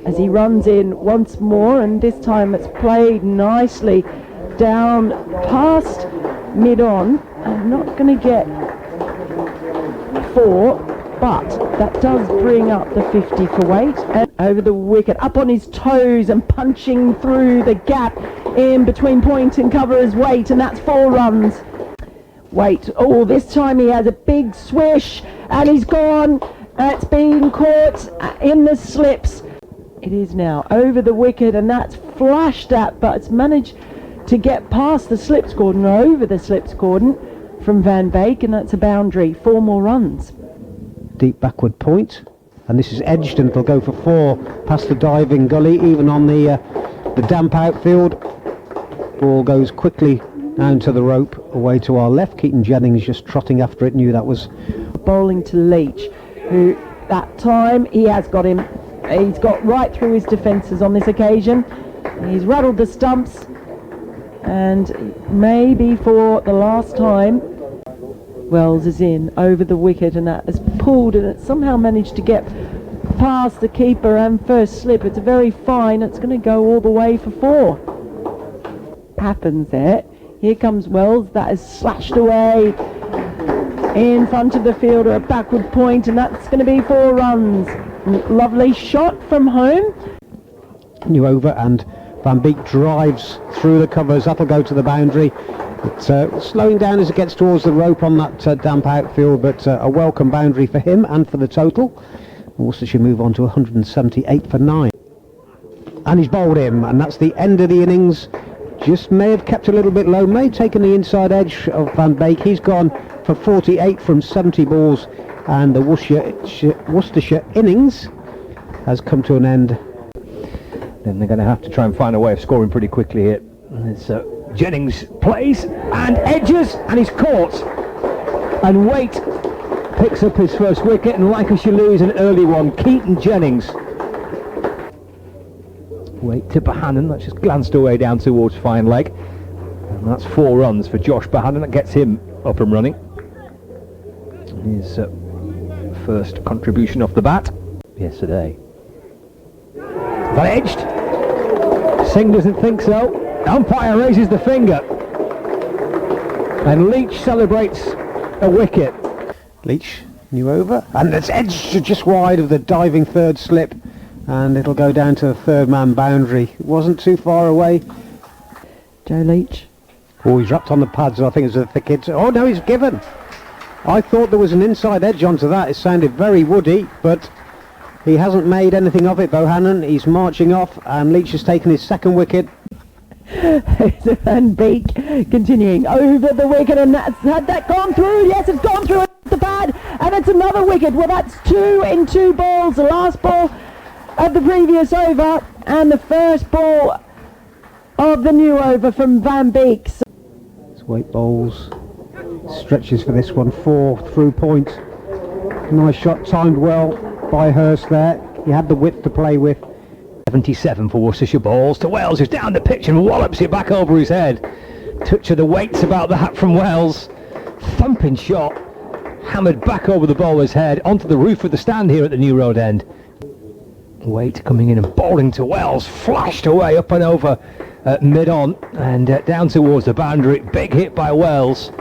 as he runs in once more, and this time it's played nicely down past mid-on. I'm not going to get 4, but that does bring up the 50 for Waite, and over the wicket, up on his toes and punching through the gap in between point and cover is Waite, and that's 4 runs. Waite, oh, this time he has a big swish and he's gone. It's been caught in the slips. It is now over the wicket, and that's flashed at, but it's managed to get past the slips cordon, or over the slips cordon from Van Beek, and that's a boundary. 4 more runs. Deep backward point, and this is edged, and it'll go for 4 past the diving gully, even on the damp outfield. Ball goes quickly down to the rope, away to our left. Keaton Jennings just trotting after it, knew that was bowling to Leach, who that time he has got him. He's got right through his defences on this occasion. He's rattled the stumps, and maybe for the last time, Wells is in over the wicket, and that has pulled, and it somehow managed to get past the keeper and first slip. It's very fine. It's going to go all the way for 4. Happens there. Here comes Wells. That is slashed away in front of the fielder, a backward point, and that's going to be 4 runs. Lovely shot from home. New over, and Van Beek drives through the covers. That'll go to the boundary. It's slowing down as it gets towards the rope on that damp outfield, but a welcome boundary for him and for the total. Worcestershire move on to 178 for 9. And he's bowled him, and that's the end of the innings. Just may have kept a little bit low, may have taken the inside edge of Van Beek. He's gone for 48 from 70 balls, and the Worcestershire innings has come to an end. Then they're going to have to try and find a way of scoring pretty quickly here. It's Jennings plays and edges, and he's caught. And Waite picks up his first wicket, and Lancashire lose an early one. Keaton Jennings. Waite to Bohannon, that's just glanced away down towards fine leg. And that's 4 runs for Josh Bohannon. That gets him up and running. His first contribution off the bat yesterday. That edged. Singh doesn't think so. Umpire raises the finger, and Leach celebrates a wicket. Leach, new over, and it's edged just wide of the diving third slip, and it'll go down to the third man boundary. It wasn't too far away. Joe Leach. Oh, he's wrapped on the pads. I think it was a thick hit. Oh no, he's given. I thought there was an inside edge onto that. It sounded very woody, but he hasn't made anything of it, Bohannon. He's marching off, and Leach has taken his second wicket. Van Beek continuing over the wicket, and had that gone through? Yes, it's gone through the pad, and it's another wicket. Well, that's 2 in 2 balls. The last ball of the previous over, and the first ball of the new over from Van Beek. Waite bowls, stretches for this one, 4 through point. Nice shot, timed well by Hurst there. He had the width to play with. 77 for Worcestershire balls to Wells, who's down the pitch and wallops it back over his head. Touch of the weights about the hat from Wells. Thumping shot, hammered back over the bowler's head onto the roof of the stand here at the New Road end. Waite coming in and bowling to Wells, flashed away up and over mid-on and down towards the boundary. Big hit by Wells.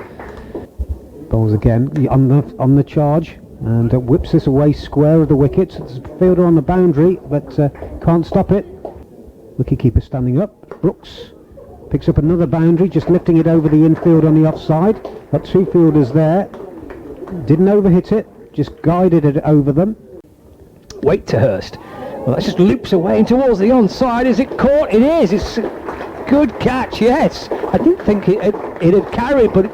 Bowls again on the charge, and whips this away square of the wicket. There's a fielder on the boundary, but can't stop it. Wicketkeeper standing up. Brooks picks up another boundary, just lifting it over the infield on the offside. Got 2 fielders there. Didn't overhit it, just guided it over them. Waite to Hurst. Well, that just loops away and towards the onside. Is it caught? It is. It's a good catch, yes. I didn't think it had carried, but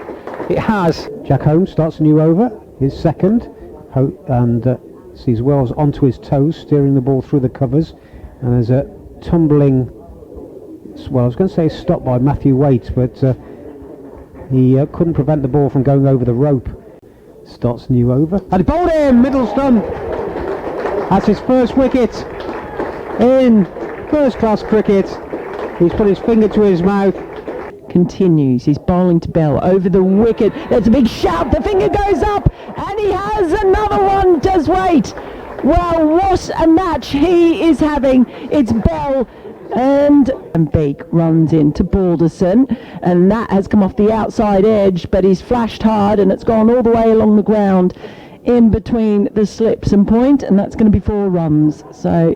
it has. Jack Holmes starts a new over, his second, and sees Wells onto his toes, steering the ball through the covers. And there's a tumbling, well, I was going to say stop by Matthew Waite, but he couldn't prevent the ball from going over the rope. Starts a new over, and he bowled him, middle stump. That's his first wicket in first-class cricket. He's put his finger to his mouth. Continues, he's bowling to Bell over the wicket. There's a big shout, the finger goes up, and he has another one. Just wait. Well, what a match he is having. It's Bell and Beak runs into Balderson, and that has come off the outside edge, but he's flashed hard and it's gone all the way along the ground in between the slips and point, and that's going to be 4 runs. So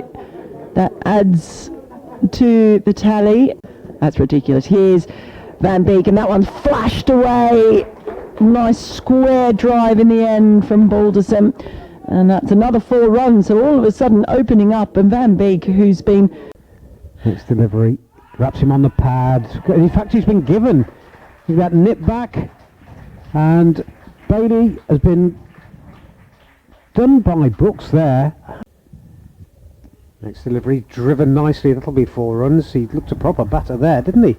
that adds to the tally. That's ridiculous. Here's Van Beek, and that one's flashed away. Nice square drive in the end from Balderson, and that's another 4 runs. So all of a sudden opening up, and Van Beek, who's been... Next delivery, wraps him on the pad. In fact, he's been given that nip back, and Bailey has been done by Brooks there. Next delivery, driven nicely. That'll be 4 runs. He looked a proper batter there, didn't he?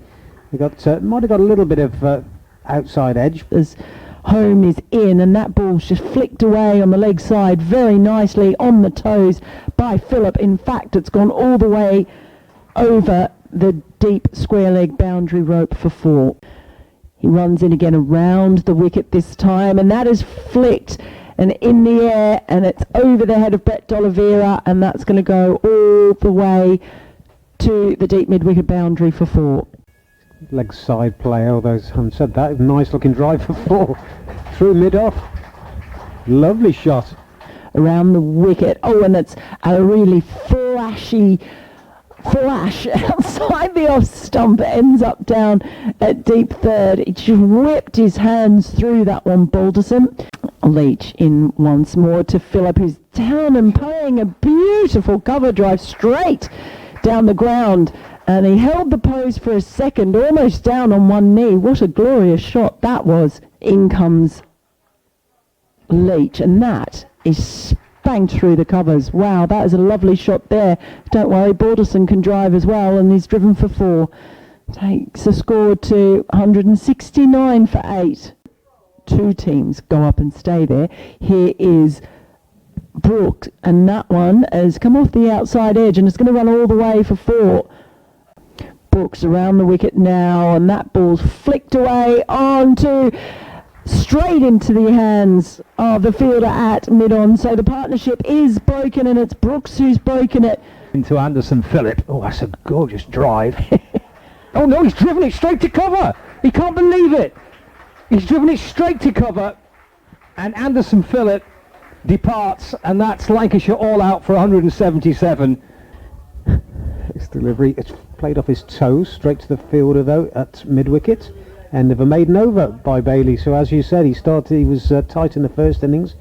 He got might have got a little bit of outside edge. As home is in, and that ball's just flicked away on the leg side very nicely on the toes by Phillip. In fact, it's gone all the way over the deep square leg boundary rope for 4. He runs in again around the wicket this time, and that is flicked and in the air, and it's over the head of Brett D'Oliveira, and that's going to go all the way to the deep mid-wicket boundary for 4. Leg side play, although having said that, nice looking drive for 4 through mid-off. Lovely shot around the wicket. Oh, and it's a really flashy flash outside the off stump. It ends up down at deep third. He just whipped his hands through that one, Balderson. Leach in once more to Phillip, who's down and playing a beautiful cover drive straight down the ground. And he held the pose for a second, almost down on one knee. What a glorious shot that was. In comes Leach, and that is spanked through the covers. Wow, that is a lovely shot there. Don't worry, Balderson can drive as well, and he's driven for 4. Takes a score to 169 for 8. 2 teams go up and stay there. Here is Brooks, and that one has come off the outside edge, and it's going to run all the way for 4. Brooks around the wicket now, and that ball's flicked away onto straight into the hands of the fielder at mid-on. So the partnership is broken, and it's Brooks who's broken it. Into Anderson Phillip. Oh, that's a gorgeous drive. Oh no, he's driven it straight to cover. He can't believe it. He's driven it straight to cover, and Anderson Phillip departs, and that's Lancashire all out for 177. This delivery, it's played off his toes straight to the fielder though at mid-wicket, end of a maiden over by Bailey. So as you said, he was tight in the first innings.